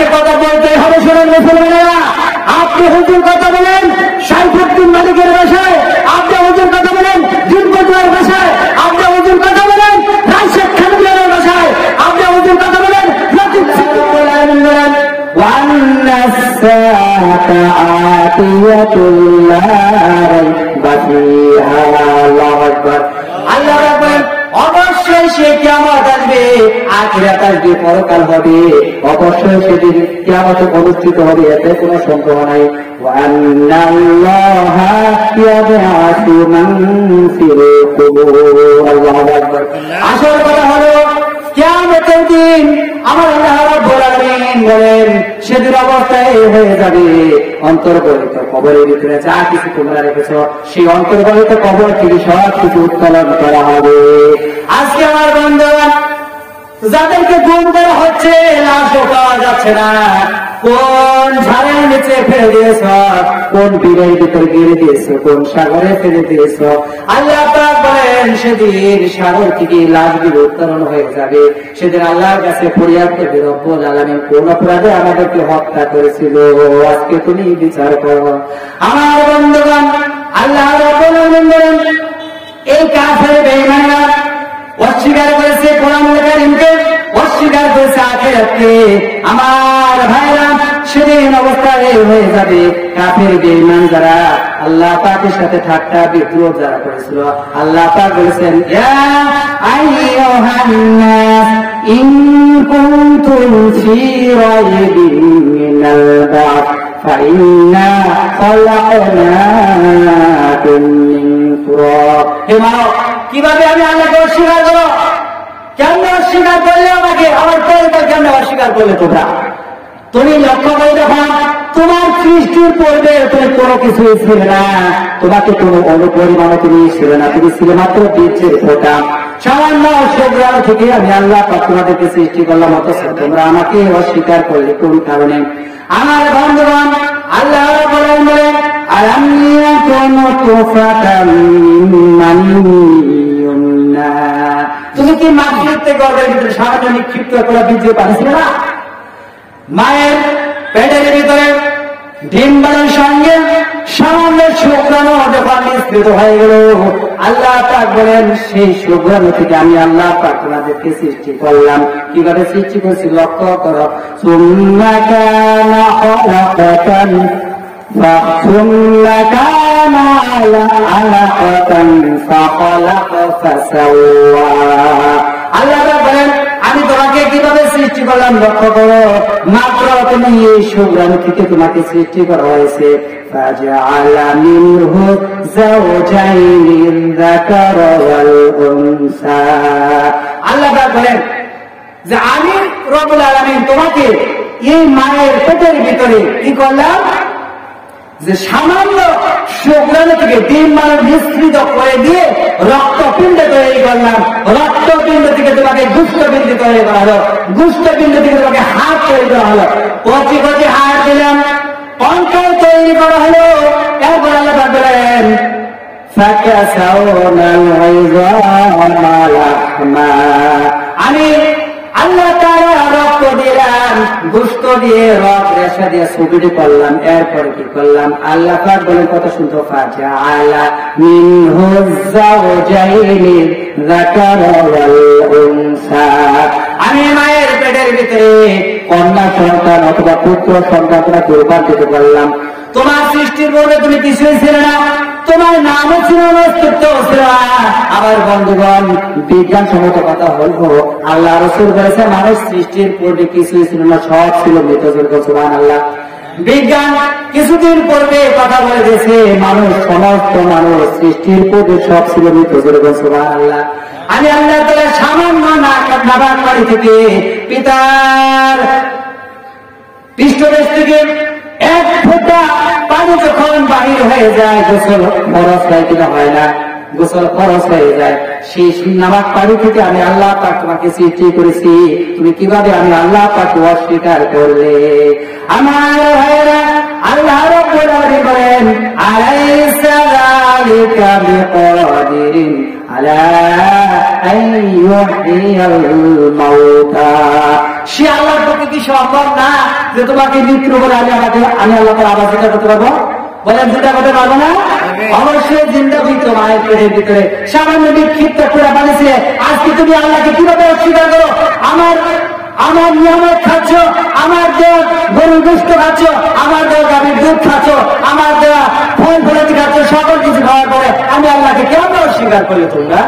আজকে কথা বলতে হবে। শুনুন মুসলমানেরা, আপনি হুজুর কথা বলেন সাইফুদ্দিন মালিকের ভাষায়, আপনি হুজুর কথা বলেন জিনবজুয়ার ভাষায়, আপনি হুজুর কথা বলেন রাশেদ খানের ভাষায়, আপনি হুজুর কথা বলেন লতিফ বলেন وأن الساعة آتية لا ريب فيها الله أكبر الله أكبر অবশ্যই সে কিয়ামত আসবে, আখিরাত আসবে, পরকাল হবে, অবশ্যই সেদিন কিয়ামত অনুষ্ঠিত হবে, এতে কোনো সন্দেহ নাই। ওয়ান্নাল্লাহা ইয়াবআসু মান ফিল কুবুর আল্লাহু আকবার। আসল কথা হলো কিয়ামতের দিন আমার আল্লাহ রাব্বুল আলামিন বলেন সেদিন অবস্থায় হয়ে যাবে অন্তর্গলিত কবরের ভিতরে যা কিছু তোমরা রেখেছ সেই অন্তর্গলিত কবর থেকে সব কিছু উত্তোলন করা হবে। আজকে আমার বন্ধুগণ যাদেরকে গুম করা হচ্ছে লাশও পাওয়া যাচ্ছে না, কোন ঝাড়ের নিচে ফেলে দিয়েছ, কোন বীরের ভিতর গিরে দিয়েছ, কোন সাগরে ফেলে দিয়েছ, আল্লাহ পাক বলেন সেদিন সাগর থেকে লাশগুলো উত্তোলন হয়ে যাবে। সেদিন আল্লাহর কাছে ফরিয়াদ করবে, রব্বুল আলামিন কোন অপরাধে আমাদেরকে হত্যা করেছিল, আজকে তুমি বিচার করো। আমার বন্ধুগণ আল্লাহ রাব্বুল আলামিন বলেন এই কাফের বেঈমানরা অস্বীকার করেছে কোরআনুল কারীমকে, অস্বীকার করেছে আখিরাতকে। আমার ভাইরা সেদিন অবস্থা এই হয়ে যাবে কাফের বেঈমান যারা আল্লাহ পাকের সাথে ঠাট্টা বিদ্রোহ যারা করেছিল, আল্লাহ পাক বলেছেন ইয়া আইয়ুহান নাস ইন কুনতুম ফি রাইবিন মিনাল বা'থ ফাইন্না খালাকনাকুম মিন তুরাব। হে মানব, কিভাবে আমি আল্লাহকে অস্বীকার করো? কেমন অস্বীকার করলে আমাকে, আমার পরিবার কেমন অস্বীকার করলে তোমরা? তুমি লক্ষ্য করে দেখো তোমার সৃষ্টির পূর্বে তুমি কোনো কিছুই ছিলে না, তোমাকে কোনো অনুপরিমাণও তুমি ছিলে না, তুমি ছিলে মাত্র বীজের ফোঁটা, সামান্য শুক্রাণু থেকে আমি আল্লাহ পাক তোমাদেরকে সৃষ্টি করলাম, অথচ তোমরা আমাকে অস্বীকার করলে কোন কারণে? আমার বন্ধুগণ আল্লাহ বলেন আলাম ইয়াকুন তুফাতাম মিন মানিয়্যিন, তুমি কি মাতৃত্বে গর্ভের ভিতরে সামান্য নিক্ষিপ্ত করা বীজ পাঠিয়েছিলে না? মায়ের পেটের ভিতরে ডিম্বাণুর সঙ্গে সামান্য শুক্রাণু যখন মিশ্রিত হয়ে গেল, আল্লাহ পাক বলেন সেই শুক্রাণু থেকে আমি আল্লাহ পাক তোমাদেরকে সৃষ্টি করলাম। কিভাবে সৃষ্টি করছি লক্ষ্য করো। সুম্মা কানা খালাকাতান ফাখালাকা ফাখালাকা ফাসাওয়া। আল্লাহ বলেন আমি তোমাকে কিভাবে সৃষ্টি করলাম লক্ষ্য করো, মাত্র তুমি এই শুক্রাণু থেকে তোমাকে সৃষ্টি করা হয়েছে। ফাজআলা মিনহু যাওজাইনি যাকারা ওয়াল উনসা। আল্লাহ বলেন যে আমি রব্বুল আলামিন তোমাকে এই মায়ের পেটের ভিতরে কি করলাম, যে সামান্য শুক্রাণু থেকে ডিম্বাণু মিশ্রিত করে দিয়ে রক্তপিণ্ড তৈরি করলাম, রক্তপিণ্ড থেকে তোমাকে গুষ্ঠপিণ্ড তৈরি করা হলো, গুষ্ঠপিণ্ড থেকে তোমাকে হাড় তৈরি করা হলো, কচি কচি হাড় দিলাম, কঙ্কাল তৈরি করা হলো। এরপর আল্লাহ বলেন ফাকাসাওনাল ইযামা লাহমা, আমি আল্লাহ তাআলা রক্ত দিলাম, গোশত দিয়ে রক রেশা দিয়ে সুবিধি করলাম। এরপর কি করলাম আল্লাহ পাক বলেন কত সুন্দর, ফাজআলা মিনহু যাওজাইনি যাকারা ওয়াল উনসা, আমি মায়ের পেটের ভিতরে কন্যা সন্তান অথবা পুত্র সন্তান তোমাকে রূপান্তরিত করলাম। তোমার সৃষ্টির পূর্বে তুমি কিছুই ছিল না, তোমার নামও ছিল না, অস্তিত্বও ছিল না। আমার বন্ধুগণ বিজ্ঞানসম্মত কথা হলো আল্লাহ রাসূল বলেছেন মানুষ সৃষ্টির পূর্বে কিছুই ছিল না, সব ছিল মৃত। সুবহানাল্লাহ। বিজ্ঞান কিছুদিন পূর্বে কথা বলে দিয়েছে মানুষ, সমস্ত মানুষ সৃষ্টির পূর্বে সব ছিল মৃত। সুবহানাল্লাহ। আমি আল্লাহ তাআলা সামান্য নাবাক পানি থেকে পিতার পৃষ্ঠদেশ থেকে এক ফোঁটা পানি যখন বাহির হয়ে যায়, গোসল খরচ হয় কিনা হয় না, গোসল খরচ হয়ে যায়, সেই নাবাক পানি থেকে আমি আল্লাহ পাক তোমাকে সৃষ্টি করেছি, তুমি কিভাবে আমি আল্লাহ পাককে অস্বীকার করলে? আমার ভাইয়েরা আল্লাহ রাব্বুল আলামিন বলেন আলাইসা যালিকা বিকাদিরিন আলা আন ইউহইয়াল মাউতা, সে আল্লাহর পক্ষে কি সম্ভব না যে তোমাকে মৃত্যুর উপরে আমি আল্লাহ তাআলা আবার জিন্দা করতে পারবো? বলেন জিন্দা করতে পারবো না? অবশ্যই জিন্দা হইতো মায়ের পেটের ভিতরে সামান্য বিক্ষিপ্ত করে বানিয়েছে। আজকে তুমি আল্লাহকে কিভাবে অস্বীকার করো? আমার নিয়ামত খাচ্ছ, আমার দেওয়া গরুর গোশত খাচ্ছ, আমার দেওয়া গাভীর দুধ খাচ্ছ, আমার দেওয়া ফল ফলাতি খাচ্ছ, সকল কিছু খাওয়ার পরে আমি আল্লাহকে কেমন অস্বীকার করলে তোমরা?